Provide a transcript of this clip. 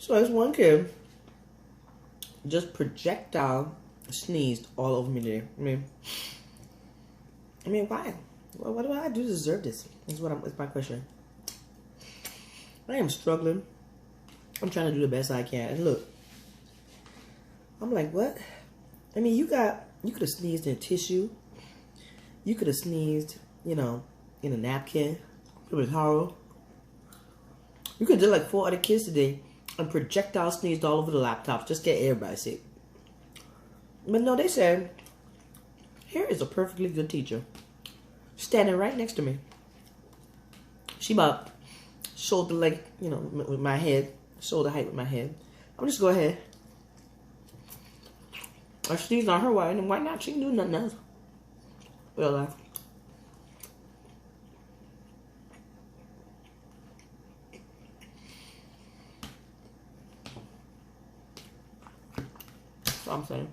So this one kid just projectile sneezed all over me today. I mean, why? What do I do to deserve this? Is my question. I am struggling. I'm trying to do the best I can. And look, I'm like, what? I mean, you could have sneezed in tissue. You could have sneezed, in a napkin. It was horrible. You could have done like 4 other kids today and projectile sneezed all over the laptops. Just get everybody sick. But no, they said, here is a perfectly good teacher. Standing right next to me. She about shoulder length, with my head. Shoulder height with my head. I'm just go ahead. I sneezed on her, why not? She can do nothing else. Real life. That's what I'm saying.